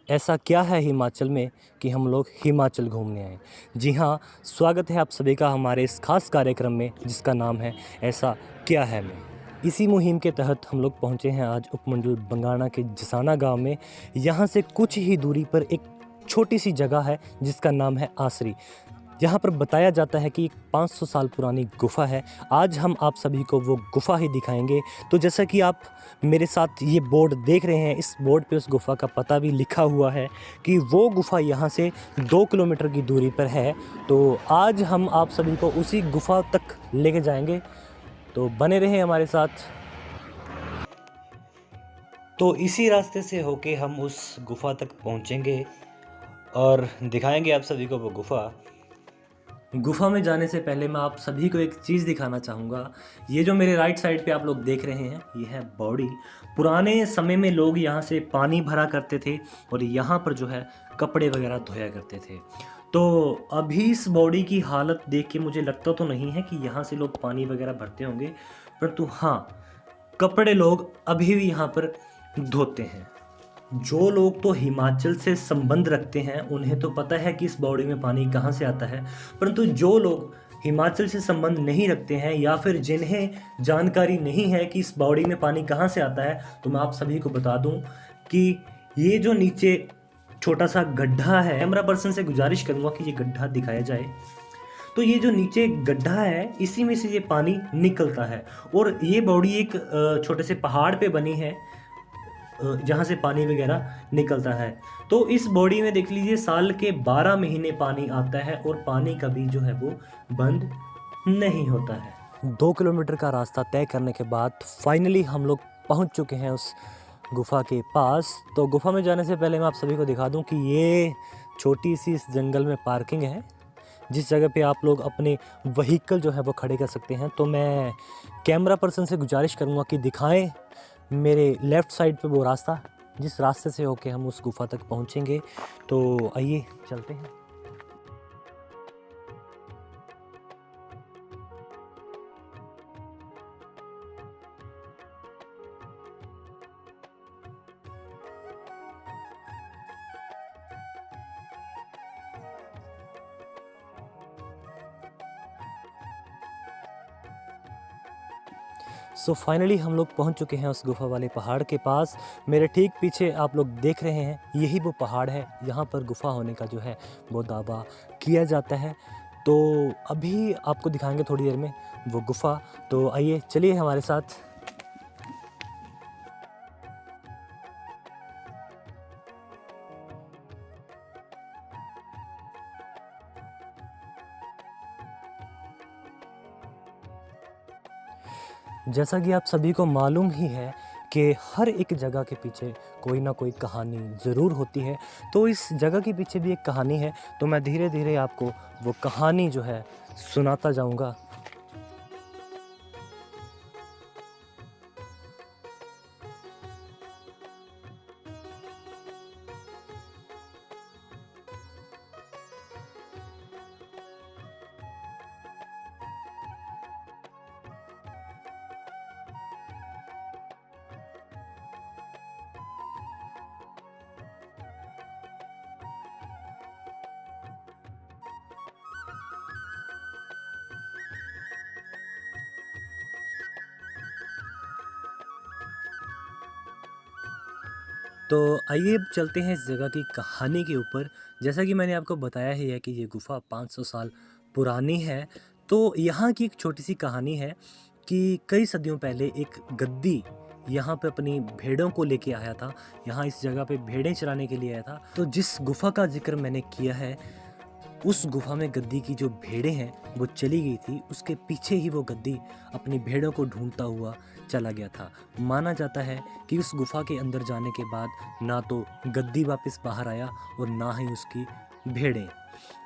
ऐसा क्या है हिमाचल में कि हम लोग हिमाचल घूमने आए। जी हाँ, स्वागत है आप सभी का हमारे इस खास कार्यक्रम में जिसका नाम है ऐसा क्या है में। इसी मुहिम के तहत हम लोग पहुँचे हैं आज उपमंडल बंगाणा के जसाना गांव में। यहाँ से कुछ ही दूरी पर एक छोटी सी जगह है जिसका नाम है आसरी। यहाँ पर बताया जाता है कि 500 साल पुरानी गुफ़ा है। आज हम आप सभी को वो गुफ़ा ही दिखाएंगे। तो जैसा कि आप मेरे साथ ये बोर्ड देख रहे हैं, इस बोर्ड पे उस गुफ़ा का पता भी लिखा हुआ है कि वो गुफ़ा यहाँ से 2 किलोमीटर की दूरी पर है। तो आज हम आप सभी को उसी गुफ़ा तक लेके जाएंगे, तो बने रहें हमारे साथ। तो इसी रास्ते से होके हम उस गुफ़ा तक पहुँचेंगे और दिखाएंगे आप सभी को वो गुफ़ा। गुफ़ा में जाने से पहले मैं आप सभी को एक चीज़ दिखाना चाहूँगा। ये जो मेरे राइट साइड पे आप लोग देख रहे हैं, ये है बॉडी। पुराने समय में लोग यहाँ से पानी भरा करते थे और यहाँ पर जो है कपड़े वगैरह धोया करते थे। तो अभी इस बॉडी की हालत देख के मुझे लगता तो नहीं है कि यहाँ से लोग पानी वगैरह भरते होंगे, परंतु हाँ, कपड़े लोग अभी भी यहाँ पर धोते हैं। जो लोग तो हिमाचल से संबंध रखते हैं उन्हें तो पता है कि इस बॉडी में पानी कहाँ से आता है, परंतु जो लोग हिमाचल से संबंध नहीं रखते हैं या फिर जिन्हें जानकारी नहीं है कि इस बॉडी में पानी कहाँ से आता है, तो मैं आप सभी को बता दूं कि ये जो नीचे छोटा सा गड्ढा है, कैमरा पर्सन से गुजारिश करूंगा कि ये गड्ढा दिखाया जाए। तो ये जो नीचे गड्ढा है, इसी में से ये पानी निकलता है और ये बॉडी एक छोटे से पहाड़ पे बनी है जहाँ से पानी वगैरह निकलता है। तो इस बॉडी में देख लीजिए साल के 12 महीने पानी आता है और पानी कभी जो है वो बंद नहीं होता है। 2 किलोमीटर का रास्ता तय करने के बाद फाइनली हम लोग पहुँच चुके हैं उस गुफ़ा के पास। तो गुफ़ा में जाने से पहले मैं आप सभी को दिखा दूं कि ये छोटी सी इस जंगल में पार्किंग है, जिस जगह पे आप लोग अपने व्हीकल जो है वो खड़े कर सकते हैं। तो मैं कैमरा पर्सन से गुजारिश करूँगा कि दिखाएं मेरे लेफ़्ट साइड पे वो रास्ता, जिस रास्ते से होके हम उस गुफ़ा तक पहुँचेंगे। तो आइए चलते हैं। सो फाइनली हम लोग पहुंच चुके हैं उस गुफ़ा वाले पहाड़ के पास। मेरे ठीक पीछे आप लोग देख रहे हैं, यही वो पहाड़ है। यहाँ पर गुफ़ा होने का जो है वो दावा किया जाता है। तो अभी आपको दिखाएंगे थोड़ी देर में वो गुफ़ा। तो आइए चलिए हमारे साथ। जैसा कि आप सभी को मालूम ही है कि हर एक जगह के पीछे कोई ना कोई कहानी ज़रूर होती है। तो इस जगह के पीछे भी एक कहानी है, तो मैं धीरे धीरे आपको वो कहानी जो है सुनाता जाऊंगा। तो आइए अब चलते हैं इस जगह की कहानी के ऊपर। जैसा कि मैंने आपको बताया ही है कि ये गुफ़ा 500 साल पुरानी है। तो यहाँ की एक छोटी सी कहानी है कि कई सदियों पहले एक गद्दी यहाँ पे अपनी भेड़ों को लेके आया था। यहाँ इस जगह पे भेड़ें चराने के लिए आया था। तो जिस गुफ़ा का जिक्र मैंने किया है, उस गुफ़ा में गद्दी की जो भेड़ें हैं वो चली गई थी। उसके पीछे ही वो गद्दी अपनी भेड़ों को ढूंढता हुआ चला गया था। माना जाता है कि उस गुफ़ा के अंदर जाने के बाद ना तो गद्दी वापस बाहर आया और ना ही उसकी भेड़ें।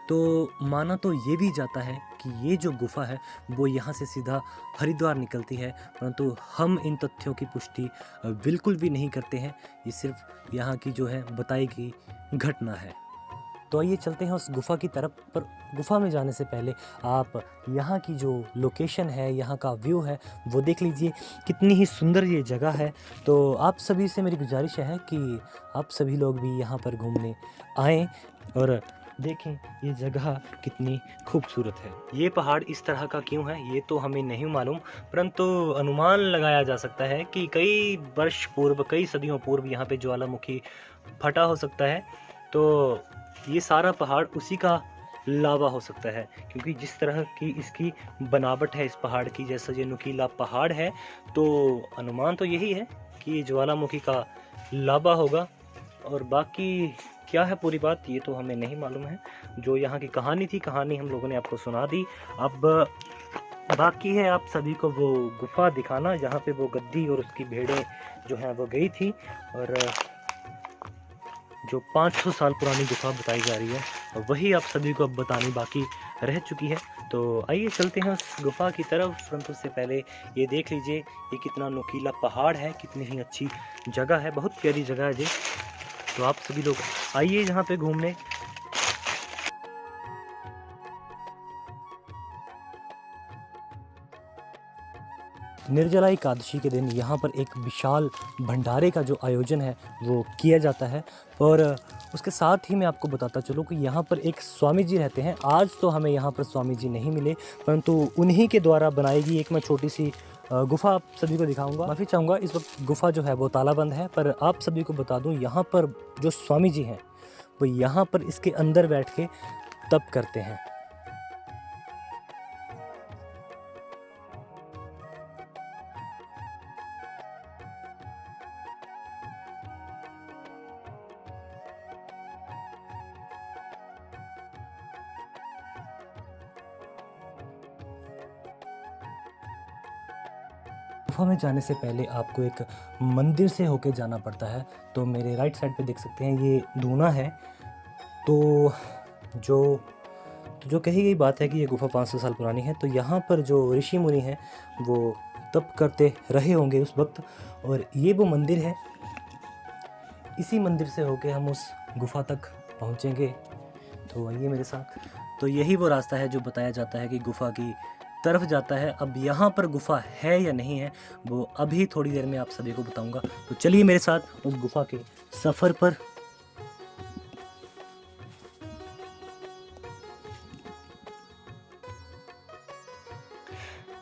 तो माना तो ये भी जाता है कि ये जो गुफ़ा है वो यहाँ से सीधा हरिद्वार निकलती है, परंतु हम इन तथ्यों की पुष्टि बिल्कुल भी नहीं करते हैं। ये सिर्फ यहाँ की जो है बताई गई घटना है। तो आइए चलते हैं उस गुफ़ा की तरफ। पर गुफ़ा में जाने से पहले आप यहाँ की जो लोकेशन है, यहाँ का व्यू है, वो देख लीजिए, कितनी ही सुंदर ये जगह है। तो आप सभी से मेरी गुजारिश है कि आप सभी लोग भी यहाँ पर घूमने आएँ और देखें ये जगह कितनी खूबसूरत है। ये पहाड़ इस तरह का क्यों है ये तो हमें नहीं मालूम, परंतु अनुमान लगाया जा सकता है कि कई वर्ष पूर्व, कई सदियों पूर्व यहाँ पे ज्वालामुखी फटा हो सकता है। तो ये सारा पहाड़ उसी का लावा हो सकता है, क्योंकि जिस तरह की इसकी बनावट है इस पहाड़ की, जैसा ये नुकीला पहाड़ है, तो अनुमान तो यही है कि ये ज्वालामुखी का लावा होगा। और बाकी क्या है पूरी बात ये तो हमें नहीं मालूम है। जो यहाँ की कहानी थी, कहानी हम लोगों ने आपको सुना दी। अब बाकी है आप सभी को वो गुफा दिखाना जहाँ पे वो गद्दी और उसकी भेड़ें जो हैं वो गई थी, और जो 500 साल पुरानी गुफा बताई जा रही है, और वही आप सभी को अब बतानी बाकी रह चुकी है। तो आइए चलते हैं उस गुफा की तरफ, परंतु उससे पहले ये देख लीजिए ये कितना नुकीला पहाड़ है, कितनी ही अच्छी जगह है, बहुत प्यारी जगह है जी। तो आप सभी लोग आइए यहाँ पे घूमने। निर्जला एकादशी के दिन यहाँ पर एक विशाल भंडारे का जो आयोजन है वो किया जाता है। और उसके साथ ही मैं आपको बताता चलूँ कि यहाँ पर एक स्वामी जी रहते हैं। आज तो हमें यहाँ पर स्वामी जी नहीं मिले, परंतु उन्हीं के द्वारा बनाई गई एक मैं छोटी सी गुफ़ा आप सभी को दिखाऊंगा। माफ़ी चाहूँगा, इस वक्त गुफ़ा जो है वो तालाबंद है, पर आप सभी को बता दूँ यहाँ पर जो स्वामी जी हैं वो यहाँ पर इसके अंदर बैठ के तप करते हैं। गुफा में जाने से पहले आपको एक मंदिर से होके जाना पड़ता है। तो मेरे राइट साइड पे देख सकते हैं ये दूना है। तो जो कही गई बात है कि ये गुफा 500 साल पुरानी है, तो यहाँ पर जो ऋषि मुनि हैं वो तप करते रहे होंगे उस वक्त, और ये वो मंदिर है। इसी मंदिर से होके हम उस गुफा तक पहुँचेंगे। तो आइए मेरे साथ। तो यही वो रास्ता है जो बताया जाता है कि गुफा की तरफ जाता है। अब यहाँ पर गुफा है या नहीं है वो अभी थोड़ी देर में आप सभी को बताऊंगा। तो चलिए मेरे साथ उस गुफा के सफ़र पर।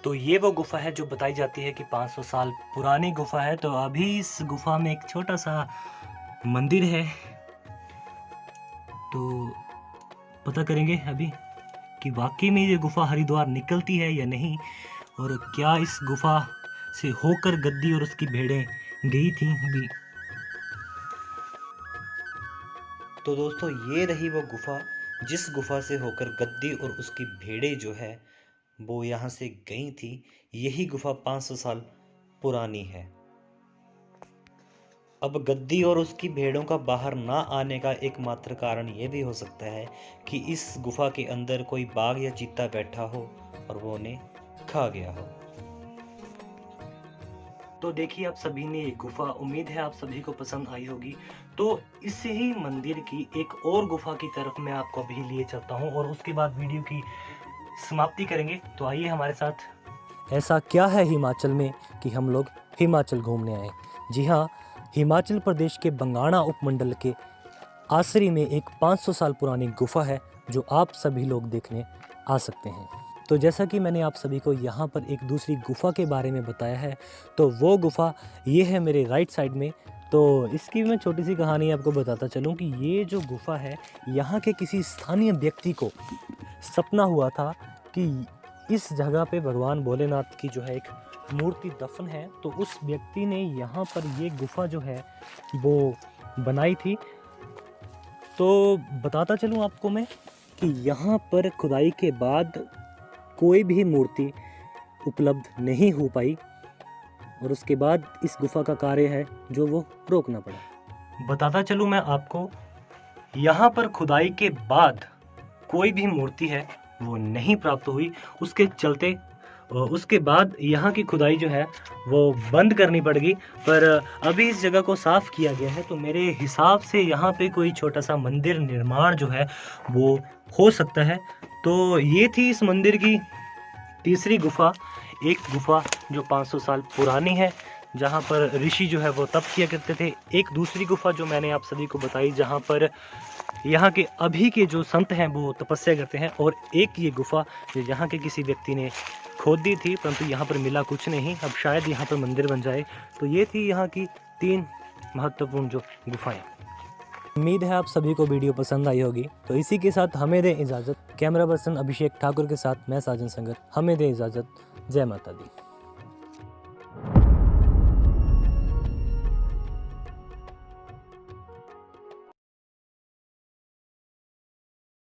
तो ये वो गुफा है जो बताई जाती है कि 500 साल पुरानी गुफा है। तो अभी इस गुफा में एक छोटा सा मंदिर है, तो पता करेंगे अभी कि वाकई में ये गुफा हरिद्वार निकलती है या नहीं, और क्या इस गुफा से होकर गद्दी और उसकी भेड़ें गई थी अभी। तो दोस्तों ये रही वो गुफा जिस गुफा से होकर गद्दी और उसकी भेड़ें जो है वो यहाँ से गई थी। यही गुफा 500 साल पुरानी है। अब गद्दी और उसकी भेड़ों का बाहर ना आने का एकमात्र कारण ये भी हो सकता है कि इस गुफा के अंदर कोई बाघ या चीता बैठा हो और वो उन्हें खा गया हो। तो देखिए आप सभी ने ये गुफा, उम्मीद है आप सभी को पसंद आई होगी। तो इसी ही मंदिर की एक और गुफा की तरफ मैं आपको अभी लिए चलता हूँ, और उसके बाद वीडियो की समाप्ति करेंगे। तो आइए हमारे साथ। ऐसा क्या है हिमाचल में कि हम लोग हिमाचल घूमने आए? जी हाँ, हिमाचल प्रदेश के बंगाणा उपमंडल के आसरी में एक 500 साल पुरानी गुफा है जो आप सभी लोग देखने आ सकते हैं। तो जैसा कि मैंने आप सभी को यहाँ पर एक दूसरी गुफा के बारे में बताया है, तो वो गुफा ये है मेरे राइट साइड में। तो इसकी मैं छोटी सी कहानी आपको बताता चलूँ कि ये जो गुफा है, यहाँ के किसी स्थानीय व्यक्ति को सपना हुआ था कि इस जगह पे भगवान भोलेनाथ की जो है एक मूर्ति दफन है। तो उस व्यक्ति ने यहाँ पर ये गुफा जो है वो बनाई थी। तो बताता चलूँ आपको मैं कि यहाँ पर खुदाई के बाद कोई भी मूर्ति उपलब्ध नहीं हो पाई, और उसके बाद इस गुफा का कार्य है जो वो रोकना पड़ा। बताता चलूँ मैं आपको, यहाँ पर खुदाई के बाद कोई भी मूर्ति है वो नहीं प्राप्त हुई। उसके चलते और उसके बाद यहाँ की खुदाई जो है वो बंद करनी पड़ेगी। पर अभी इस जगह को साफ़ किया गया है, तो मेरे हिसाब से यहाँ पे कोई छोटा सा मंदिर निर्माण जो है वो हो सकता है। तो ये थी इस मंदिर की तीसरी गुफा, एक गुफा जो 500 साल पुरानी है, जहाँ पर ऋषि जो है वो तप किया करते थे। एक दूसरी गुफा जो मैंने आप सभी को बताई, जहाँ पर यहाँ के अभी के जो संत हैं वो तपस्या करते हैं। और एक ये गुफा जो यहाँ के किसी व्यक्ति ने खोद दी थी, परंतु यहाँ पर मिला कुछ नहीं। अब शायद यहाँ पर मंदिर बन जाए। तो ये थी यहाँ की 3 महत्वपूर्ण जो गुफाएं। उम्मीद है आप सभी को वीडियो पसंद आई होगी। तो इसी के साथ हमें दें इजाज़त। कैमरा पर्सन अभिषेक ठाकुर के साथ मैं साजन संगर, हमें दें इजाज़त। जय माता दी।